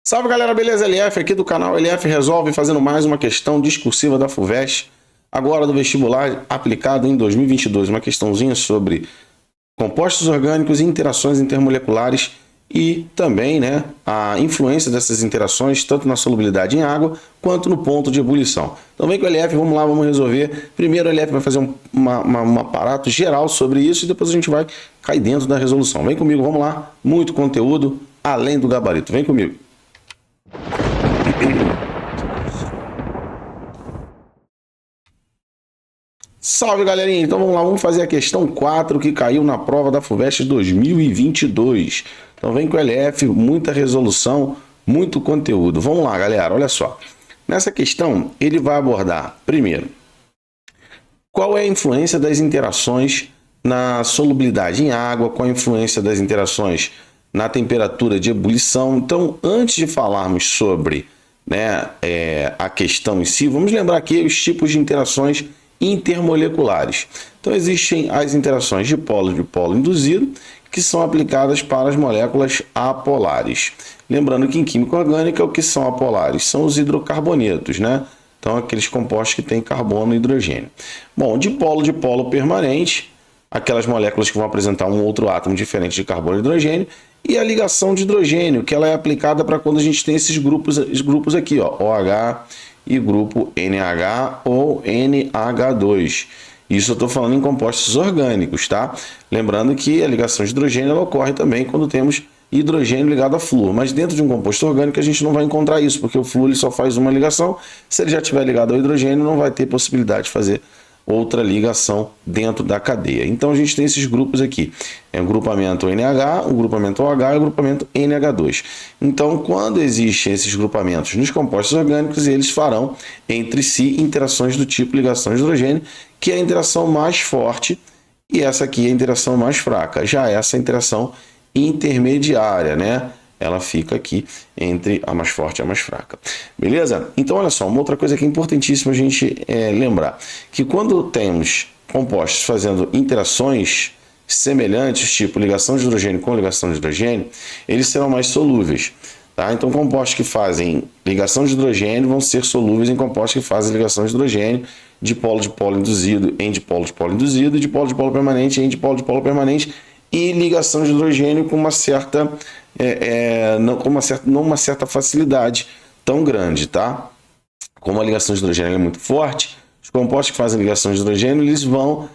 Salve galera, beleza? LF aqui do canal LF Resolve, fazendo mais uma questão discursiva da FUVEST, agora do vestibular aplicado em 2022, uma questãozinha sobre compostos orgânicos e interações intermoleculares e também a influência dessas interações tanto na solubilidade em água quanto no ponto de ebulição. Então vem com o LF, vamos lá, vamos resolver. Primeiro o LF vai fazer um aparato geral sobre isso e depois a gente vai cair dentro da resolução. Vem comigo, vamos lá, muito conteúdo além do gabarito, vem comigo. Salve galerinha, então vamos lá, vamos fazer a questão 4 que caiu na prova da FUVEST 2022. Então vem com o LF, muita resolução, muito conteúdo. Vamos lá galera, olha só. Nessa questão ele vai abordar, primeiro, qual é a influência das interações na solubilidade em água, qual a influência das interações na temperatura de ebulição. Então antes de falarmos sobre a questão em si, vamos lembrar aqui os tipos de interações intermoleculares. Então existem as interações dipolo-dipolo induzido, que são aplicadas para as moléculas apolares. Lembrando que em química orgânica o que são apolares? São os hidrocarbonetos, Então aqueles compostos que têm carbono e hidrogênio. Bom, dipolo-dipolo permanente, aquelas moléculas que vão apresentar um outro átomo diferente de carbono e hidrogênio, e a ligação de hidrogênio, que ela é aplicada para quando a gente tem esses grupos aqui, ó, OH e grupo NH ou NH2. Isso eu estou falando em compostos orgânicos, tá? Lembrando que a ligação de hidrogênio ela ocorre também quando temos hidrogênio ligado a flúor. Mas dentro de um composto orgânico a gente não vai encontrar isso, porque o flúor ele só faz uma ligação. Se ele já estiver ligado ao hidrogênio, não vai ter possibilidade de fazer outra ligação dentro da cadeia. Então a gente tem esses grupos aqui, o grupamento NH, o grupamento OH e o grupamento NH2. Então quando existem esses grupamentos nos compostos orgânicos, eles farão entre si interações do tipo ligação de hidrogênio, que é a interação mais forte, e essa aqui é a interação mais fraca. Já essa interação intermediária, ela fica aqui entre a mais forte e a mais fraca. Beleza? Então, olha só, uma outra coisa que é importantíssima a gente lembrar, que quando temos compostos fazendo interações semelhantes, tipo ligação de hidrogênio com ligação de hidrogênio, eles serão mais solúveis. Tá? Então, compostos que fazem ligação de hidrogênio vão ser solúveis em compostos que fazem ligação de hidrogênio, dipolo-dipolo induzido em dipolo-dipolo induzido, dipolo-dipolo permanente em dipolo-dipolo permanente, e ligação de hidrogênio com uma certa não uma certa facilidade tão grande, tá? Como a ligação de hidrogênio é muito forte, os compostos que fazem ligação de hidrogênio eles vão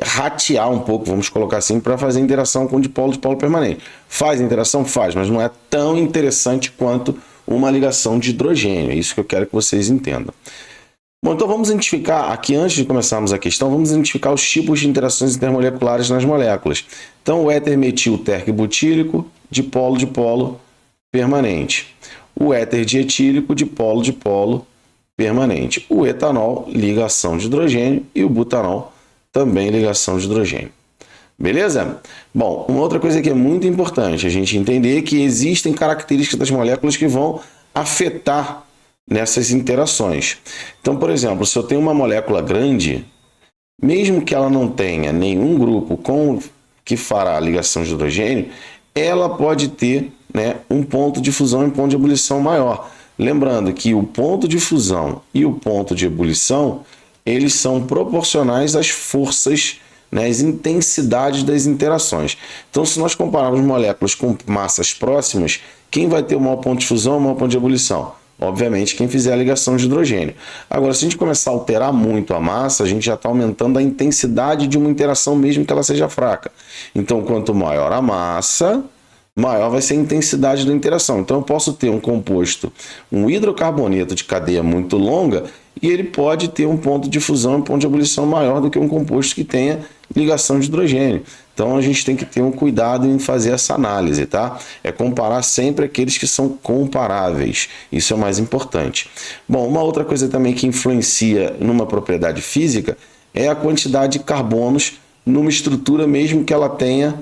ratear um pouco, vamos colocar assim, para fazer interação com dipolo-dipolo permanente. Faz interação? Faz, mas não é tão interessante quanto uma ligação de hidrogênio. É isso que eu quero que vocês entendam. Bom, então vamos identificar aqui, antes de começarmos a questão, vamos identificar os tipos de interações intermoleculares nas moléculas. Então o éter metil terc-butírico, dipolo-dipolo permanente. O éter dietílico, dipolo-dipolo permanente. O etanol, ligação de hidrogênio, e o butanol, também ligação de hidrogênio. Beleza? Bom, uma outra coisa que é muito importante a gente entender é que existem características das moléculas que vão afetar nessas interações. Então, por exemplo, se eu tenho uma molécula grande, mesmo que ela não tenha nenhum grupo que fará a ligação de hidrogênio, ela pode ter um ponto de fusão e um ponto de ebulição maior. Lembrando que o ponto de fusão e o ponto de ebulição, eles são proporcionais às forças, às intensidades das interações. Então, se nós compararmos moléculas com massas próximas, quem vai ter o maior ponto de fusão e o maior ponto de ebulição? Obviamente, quem fizer a ligação de hidrogênio. Agora, se a gente começar a alterar muito a massa, a gente já está aumentando a intensidade de uma interação, mesmo que ela seja fraca. Então, quanto maior a massa, maior vai ser a intensidade da interação. Então, eu posso ter um composto, um hidrocarboneto de cadeia muito longa, e ele pode ter um ponto de fusão e um ponto de ebulição maior do que um composto que tenha ligação de hidrogênio. Então a gente tem que ter um cuidado em fazer essa análise, tá? É comparar sempre aqueles que são comparáveis. Isso é o mais importante. Bom, uma outra coisa também que influencia numa propriedade física é a quantidade de carbonos numa estrutura, mesmo que ela tenha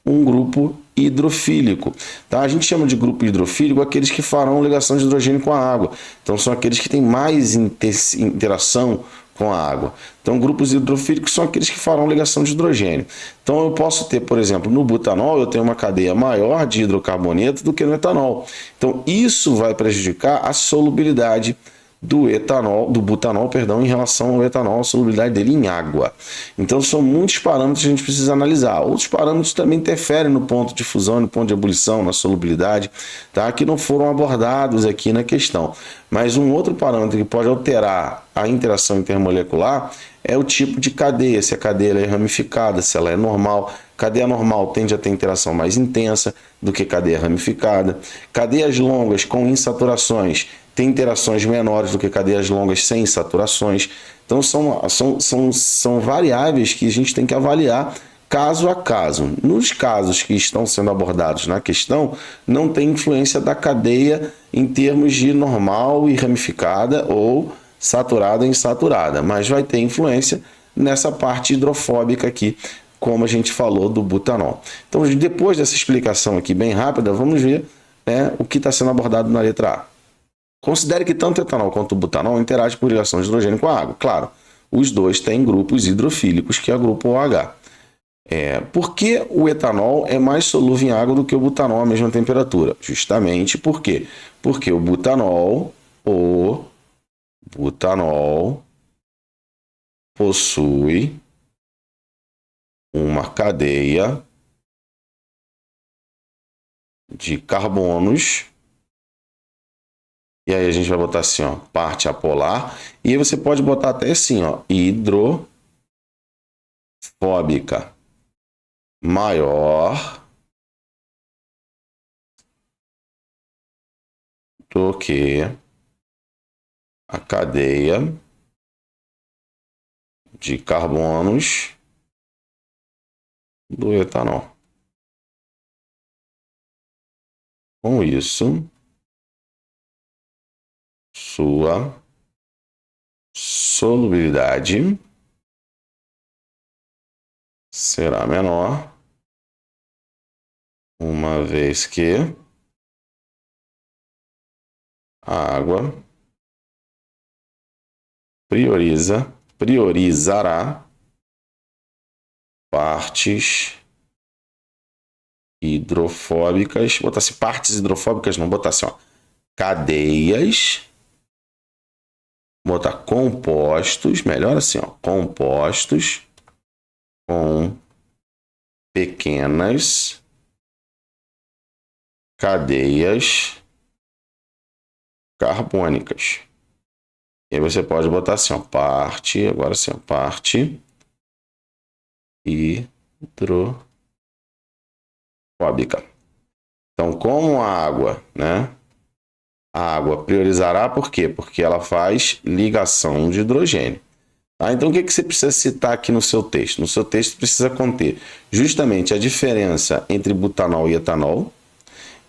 um grupo hidrofílico. Tá? A gente chama de grupo hidrofílico aqueles que farão ligação de hidrogênio com a água. Então são aqueles que têm mais interação com a água. Então, grupos hidrofílicos são aqueles que farão ligação de hidrogênio. Então, eu posso ter, por exemplo, no butanol, eu tenho uma cadeia maior de hidrocarboneto do que no etanol. Então, isso vai prejudicar a solubilidade do butanol, em relação ao etanol, a solubilidade dele em água. Então, são muitos parâmetros que a gente precisa analisar. Outros parâmetros também interferem no ponto de fusão, no ponto de ebulição, na solubilidade, tá? Que não foram abordados aqui na questão. Mas um outro parâmetro que pode alterar a interação intermolecular é o tipo de cadeia, se a cadeia é ramificada, se ela é normal. Cadeia normal tende a ter interação mais intensa do que cadeia ramificada. Cadeias longas com insaturações têm interações menores do que cadeias longas sem saturações. Então, são variáveis que a gente tem que avaliar caso a caso. Nos casos que estão sendo abordados na questão, não tem influência da cadeia em termos de normal e ramificada ou saturada e insaturada, mas vai ter influência nessa parte hidrofóbica aqui, como a gente falou do butanol. Então, depois dessa explicação aqui bem rápida, vamos ver, né, o que está sendo abordado na letra A. Considere que tanto o etanol quanto o butanol interagem por ligação de hidrogênio com a água. Claro, os dois têm grupos hidrofílicos, que é o grupo OH. Por que o etanol é mais solúvel em água do que o butanol à mesma temperatura? Justamente por quê? Porque o butanol possui uma cadeia de carbonos. E aí a gente vai botar assim, ó, parte apolar. E aí você pode botar até assim, ó, hidrofóbica maior do que a cadeia de carbonos do etanol. Com isso, sua solubilidade será menor, uma vez que a água priorizará partes hidrofóbicas. Botar-se partes hidrofóbicas, não botar assim, ó, cadeias. Botar compostos, melhor assim, ó, compostos com pequenas cadeias carbônicas. E aí você pode botar assim, ó, parte, agora assim, ó, parte hidrofóbica. Então, como a água, né? A água priorizará por quê? Porque ela faz ligação de hidrogênio. Tá? Então, o que você precisa citar aqui no seu texto? No seu texto precisa conter justamente a diferença entre butanol e etanol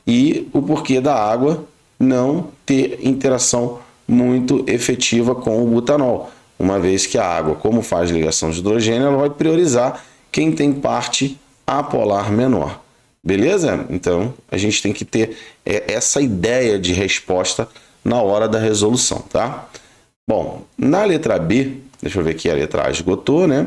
e o porquê da água não ter interação muito efetiva com o butanol. Uma vez que a água, como faz ligação de hidrogênio, ela vai priorizar quem tem parte apolar menor. Beleza? Então, a gente tem que ter essa ideia de resposta na hora da resolução, tá? Bom, na letra B, deixa eu ver aqui, a letra A esgotou, né?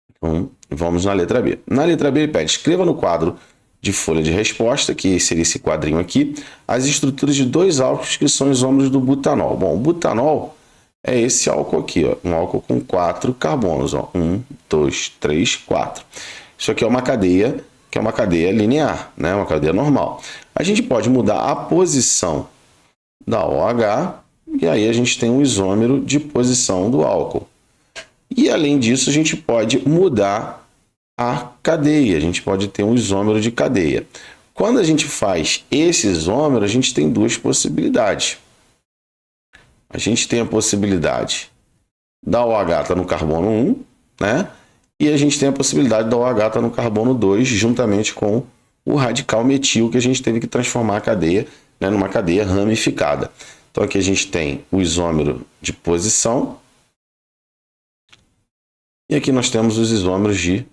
Então, vamos na letra B. Na letra B, ele pede, escreva no quadro de folha de resposta, que seria esse quadrinho aqui, as estruturas de dois álcools que são isômeros do butanol. Bom, o butanol é esse álcool aqui, ó, um álcool com 4 carbonos, ó, 1, 2, 3, 4. Isso aqui é uma cadeia que é uma cadeia linear, né? Uma cadeia normal. A gente pode mudar a posição da OH e aí a gente tem um isômero de posição do álcool. E além disso, a gente pode mudar a cadeia, a gente pode ter um isômero de cadeia. Quando a gente faz esse isômero, a gente tem duas possibilidades. A gente tem a possibilidade da OH estar no carbono 1, né? E a gente tem a possibilidade da OH estar no carbono 2, juntamente com o radical metil, que a gente teve que transformar a cadeia, né, numa cadeia ramificada. Então aqui a gente tem o isômero de posição. E aqui nós temos os isômeros de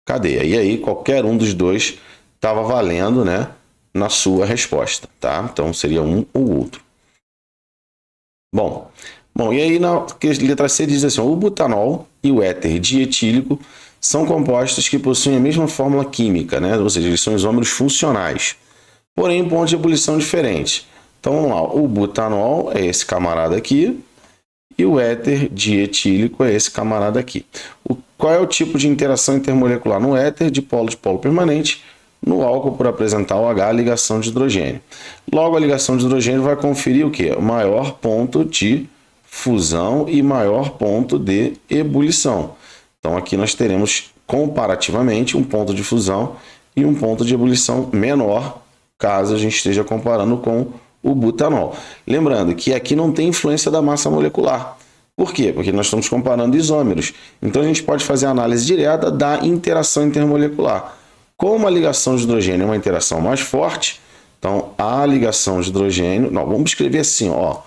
cadeia. E aí qualquer um dos dois estava valendo, né, na sua resposta, tá? Então seria um ou outro. Bom, Bom, e aí na letra C diz assim, o butanol e o éter dietílico são compostos que possuem a mesma fórmula química, né? Ou seja, eles são isômeros funcionais, porém em pontos de ebulição diferentes. Então vamos lá, o butanol é esse camarada aqui e o éter dietílico é esse camarada aqui. Qual é o tipo de interação intermolecular? No éter, de polo permanente, no álcool, por apresentar o H, a ligação de hidrogênio. Logo, a ligação de hidrogênio vai conferir o quê? O maior ponto de fusão e maior ponto de ebulição. Então, aqui nós teremos, comparativamente, um ponto de fusão e um ponto de ebulição menor, caso a gente esteja comparando com o butanol. Lembrando que aqui não tem influência da massa molecular. Por quê? Porque nós estamos comparando isômeros. Então, a gente pode fazer a análise direta da interação intermolecular. Como a ligação de hidrogênio é uma interação mais forte, então a ligação de hidrogênio... Não, vamos escrever assim, ó.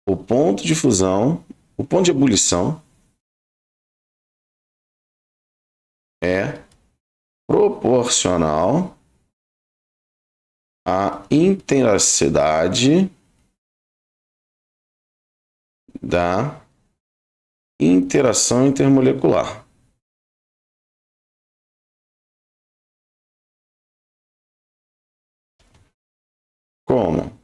O ponto de fusão, o ponto de ebulição é proporcional à intensidade da interação intermolecular. Como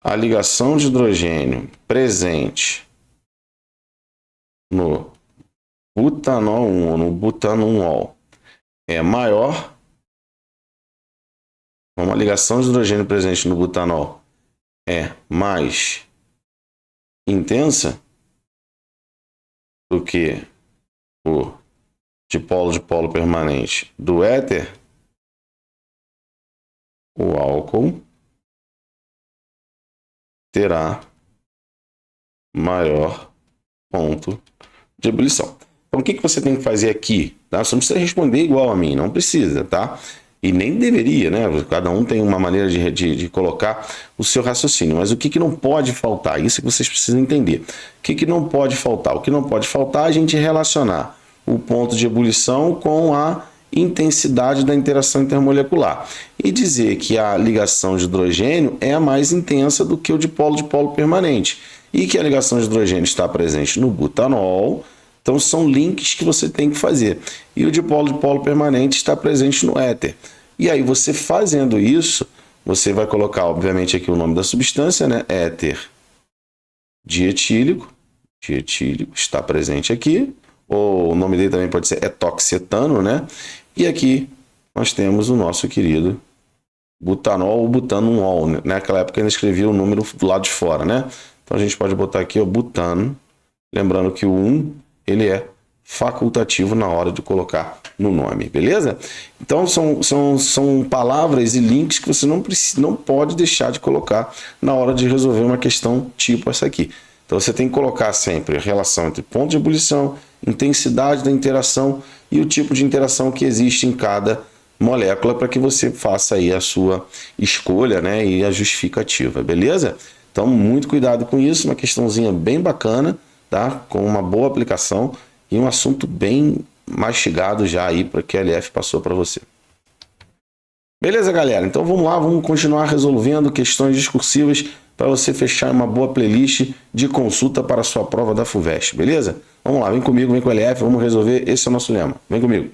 a ligação de hidrogênio presente no butanol 1 ou no butanol é maior, como a ligação de hidrogênio presente no butanol é mais intensa do que o de polo permanente do éter, o álcool terá maior ponto de ebulição. Então, o que você tem que fazer aqui? Tá? Você não precisa responder igual a mim, não precisa, tá? E nem deveria, né? Cada um tem uma maneira de colocar o seu raciocínio. Mas o que não pode faltar? Isso que vocês precisam entender. O que não pode faltar? O que não pode faltar é a gente relacionar o ponto de ebulição com a intensidade da interação intermolecular. E dizer que a ligação de hidrogênio é a mais intensa do que o de polo permanente. E que a ligação de hidrogênio está presente no butanol. Então, são links que você tem que fazer. E o de polo permanente está presente no éter. E aí, você fazendo isso, você vai colocar, obviamente, aqui o nome da substância, né? Éter dietílico. Dietílico está presente aqui. Ou o nome dele também pode ser etoxetano, né? E aqui nós temos o nosso querido butanol ou butanol. Né? Naquela época ainda escrevia o número do lado de fora, né? Então, a gente pode botar aqui o butano. Lembrando que o 1... ele é facultativo na hora de colocar no nome, beleza? Então, são palavras e links que você não pode deixar de colocar na hora de resolver uma questão tipo essa aqui. Então, você tem que colocar sempre a relação entre ponto de ebulição, intensidade da interação e o tipo de interação que existe em cada molécula para que você faça aí a sua escolha, né, e a justificativa, beleza? Então, muito cuidado com isso, uma questãozinha bem bacana, tá? Com uma boa aplicação e um assunto bem mastigado já aí para que a LF passou para você. Beleza, galera? Então vamos lá, vamos continuar resolvendo questões discursivas para você fechar uma boa playlist de consulta para a sua prova da FUVEST, beleza? Vamos lá, vem comigo, vem com a LF, vamos resolver, esse é o nosso lema. Vem comigo.